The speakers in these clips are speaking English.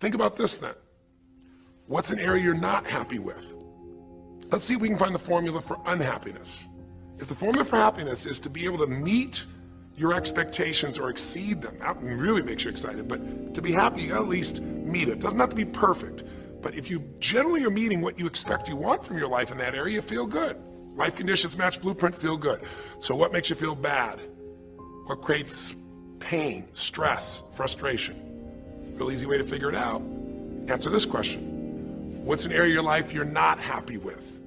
Think about this then. What's an area you're not happy with? Let's see if we can find the formula for unhappiness. If the formula for happiness is to be able to meet your expectations or exceed them, that really makes you excited, but to be happy, you gotta at least meet it. It doesn't have to be perfect, but if you generally are meeting what you expect you want from your life in that area, you feel good. Life conditions match blueprint, feel good. So what makes you feel bad? What creates pain, stress, frustration? Real easy way to figure it out. Answer this question. What's an area of your life you're not happy with?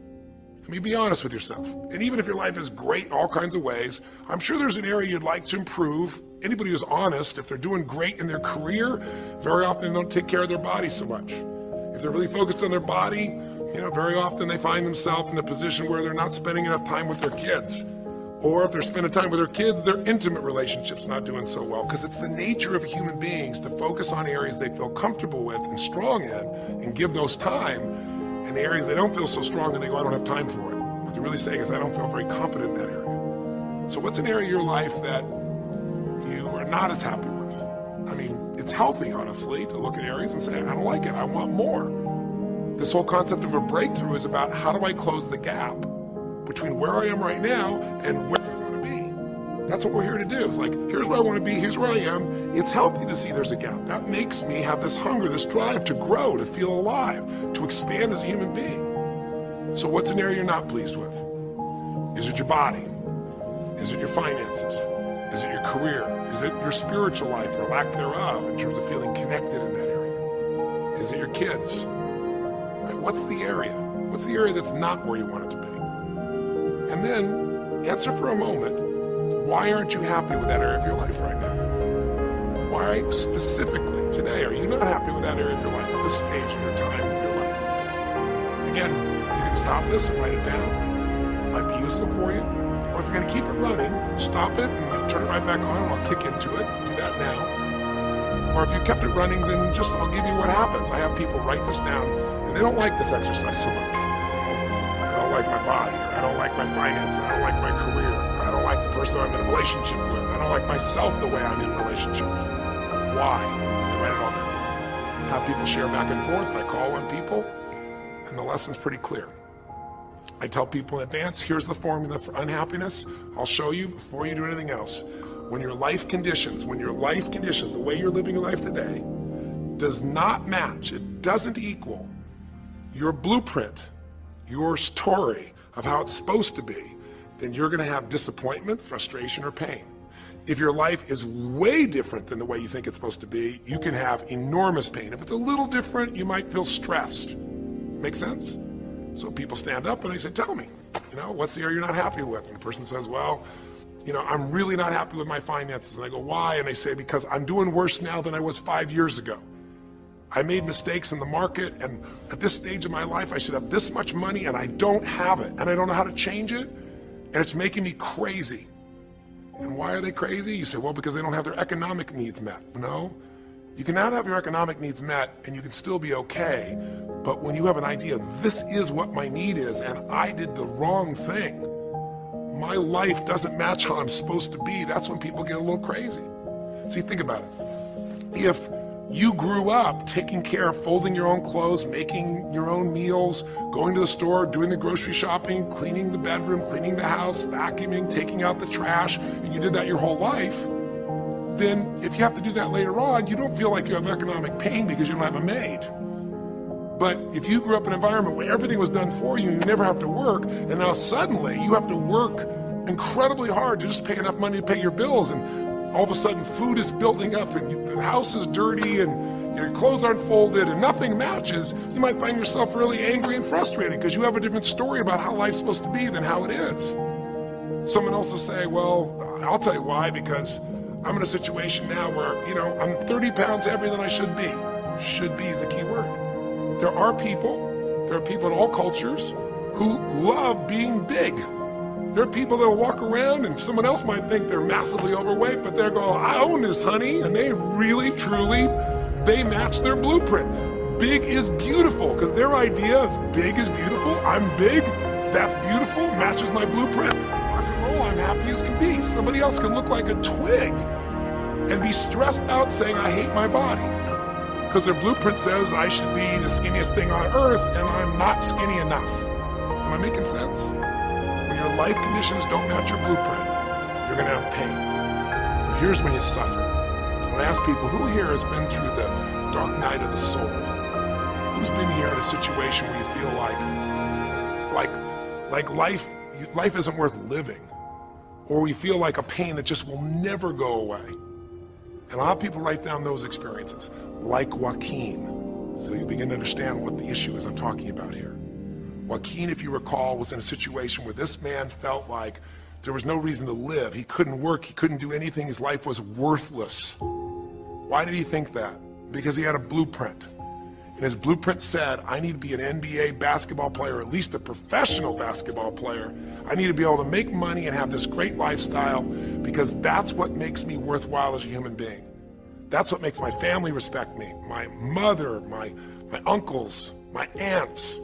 I mean, be honest with yourself. And even if your life is great in all kinds of ways, I'm sure there's an area you'd like to improve. Anybody who's honest, if they're doing great in their career, very often they don't take care of their body so much. If they're really focused on their body, very often they find themselves in a position where they're not spending enough time with their kids. Or if they're spending time with their kids, their intimate relationship's not doing so well. Because it's the nature of human beings to focus on areas they feel comfortable with and strong in and give those time. And the areas they don't feel so strong and they go, I don't have time for it. What they're really saying is, I don't feel very competent in that area. So what's an area of your life that you are not as happy with? I mean, it's healthy, honestly, to look at areas and say, I don't like it, I want more. This whole concept of a breakthrough is about how do I close the gap between where I am right now and where I want to be. That's what we're here to do. It's like, here's where I want to be, here's where I am. It's healthy to see there's a gap. That makes me have this hunger, this drive to grow, to feel alive, to expand as a human being. So what's an area you're not pleased with? Is it your body? Is it your finances? Is it your career? Is it your spiritual life or lack thereof in terms of feeling connected in that area? Is it your kids? Right? What's the area? What's the area that's not where you want it to be? And then answer for a moment, why aren't you happy with that area of your life right now? Why specifically today are you not happy with that area of your life at this stage of your time of your life? Again, you can stop this and write it down. It might be useful for you. Or if you're going to keep it running, stop it and turn it right back on and I'll kick into it. Do that now. Or if you kept it running, then I'll give you what happens. I have people write this down and they don't like this exercise so much. I don't like my body, or I don't like my finances, I don't like my career, or I don't like the person I'm in a relationship with, I don't like myself the way I'm in a relationship. Why? And they write it all down. Have people share back and forth. I call on people, and the lesson's pretty clear. I tell people in advance, here's the formula for unhappiness. I'll show you before you do anything else. When your life conditions, the way you're living your life today, does not match, it doesn't equal your blueprint, your story of how it's supposed to be, then you're going to have disappointment, frustration, or pain. If your life is way different than the way you think it's supposed to be, you can have enormous pain. If it's a little different, you might feel stressed. Make sense? So people stand up and they say, tell me, what's the area you're not happy with? And the person says, well, I'm really not happy with my finances. And I go, why? And they say, because I'm doing worse now than I was 5 years ago. I made mistakes in the market, and at this stage of my life, I should have this much money, and I don't have it, and I don't know how to change it, and it's making me crazy. And why are they crazy? You say, well, because they don't have their economic needs met. No, you can not have your economic needs met, and you can still be okay, but when you have an idea, this is what my need is, and I did the wrong thing, my life doesn't match how I'm supposed to be, that's when people get a little crazy. See, think about it. If you grew up taking care of folding your own clothes, making your own meals, going to the store, doing the grocery shopping, cleaning the bedroom, cleaning the house, vacuuming, taking out the trash, and you did that your whole life, then if you have to do that later on, you don't feel like you have economic pain because you don't have a maid. But if you grew up in an environment where everything was done for you, you never have to work, and now suddenly you have to work incredibly hard to just pay enough money to pay your bills, and all of a sudden food is building up and the house is dirty and your clothes aren't folded and nothing matches, you might find yourself really angry and frustrated because you have a different story about how life's supposed to be than how it is. Someone else will say, well, I'll tell you why, because I'm in a situation now where, I'm 30 pounds heavier than I should be. Should be is the key word. There are people in all cultures who love being big. There are people that will walk around and someone else might think they're massively overweight, but they're going, I own this, honey. And they really, truly, they match their blueprint. Big is beautiful, because their idea is big is beautiful. I'm big, that's beautiful, matches my blueprint. Rock and roll, I'm happy as can be. Somebody else can look like a twig and be stressed out saying, I hate my body. because their blueprint says I should be the skinniest thing on earth, and I'm not skinny enough. Am I making sense? When your life conditions don't match your blueprint, you're going to have pain. But here's when you suffer. When I ask people, who here has been through the dark night of the soul? Who's been here in a situation where you feel like life isn't worth living, or we feel like a pain that just will never go away? And a lot of people write down those experiences, like Joaquin, so you begin to understand what the issue is I'm talking about here. Joaquin, if you recall, was in a situation where this man felt like there was no reason to live. He couldn't work, he couldn't do anything, his life was worthless. Why did he think that? Because he had a blueprint. And his blueprint said, I need to be an NBA basketball player, or at least a professional basketball player. I need to be able to make money and have this great lifestyle, because that's what makes me worthwhile as a human being. That's what makes my family respect me, my mother, my uncles, my aunts.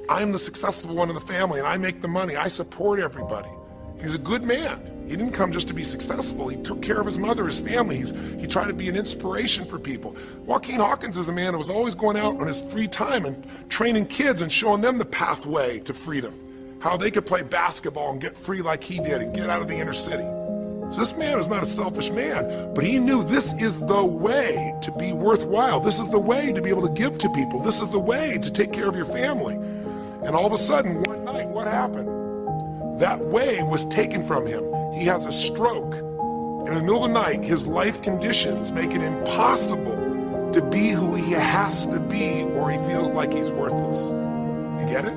I'm the successful one in the family, and I make the money. I support everybody. He's a good man. He didn't come just to be successful. He took care of his mother, his family. He tried to be an inspiration for people. Joaquin Hawkins is a man who was always going out on his free time and training kids and showing them the pathway to freedom, how they could play basketball and get free like he did and get out of the inner city. So this man is not a selfish man, but he knew this is the way to be worthwhile. This is the way to be able to give to people. This is the way to take care of your family. And all of a sudden, one night, what happened? That way was taken from him. He has a stroke. And in the middle of the night, his life conditions make it impossible to be who he has to be, or he feels like he's worthless. You get it?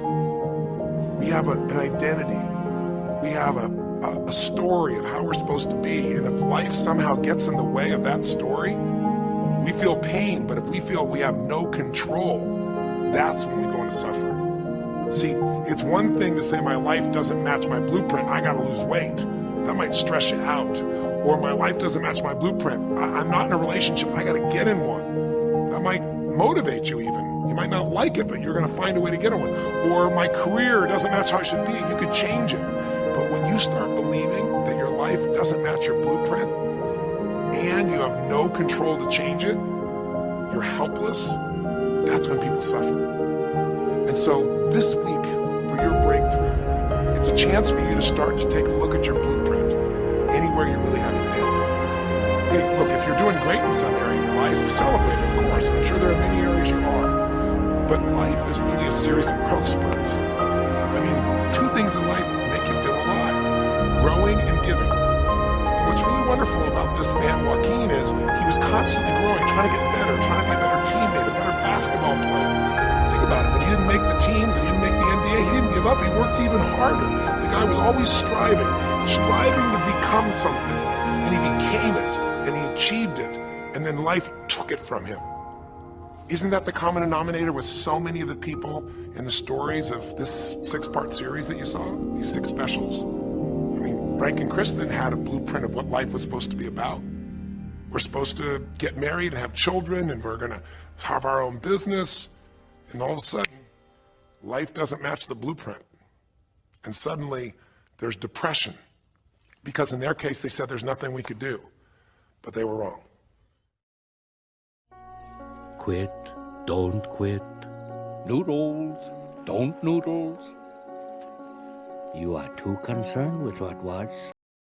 We have an identity. We have a story of how we're supposed to be. And if life somehow gets in the way of that story, we feel pain. But if we feel we have no control, that's when we go into suffering. See, it's one thing to say my life doesn't match my blueprint, I gotta lose weight. That might stress you out. Or my life doesn't match my blueprint, I'm not in a relationship, I gotta get in one. That might motivate you even. You might not like it, but you're gonna find a way to get in one. Or my career doesn't match how I should be, you could change it. But when you start believing that your life doesn't match your blueprint, and you have no control to change it, you're helpless, that's when people suffer. And so this week, for your breakthrough, it's a chance for you to start to take a look at your blueprint, anywhere you're really having pain. Hey, look, if you're doing great in some area of your life, celebrate, of course. I'm sure there are many areas you are. But life is really a series of growth spurts. I mean, two things in life make you feel alive: growing and giving. And what's really wonderful about this man, Joaquin, is he was constantly growing, trying to get better, trying to be a better teammate, a better basketball player. About it. When he didn't make the teams, he didn't make the NBA, he didn't give up, he worked even harder. The guy was always striving to become something, and he became it, and he achieved it, and then life took it from him. Isn't that the common denominator with so many of the people in the stories of this 6-part series that you saw, these 6 specials? I mean, Frank and Kristen had a blueprint of what life was supposed to be about. We're supposed to get married and have children, and we're gonna have our own business. And all of a sudden, life doesn't match the blueprint. And suddenly, there's depression. Because in their case, they said there's nothing we could do. But they were wrong. Quit, don't quit. Noodles, don't noodles. You are too concerned with what was.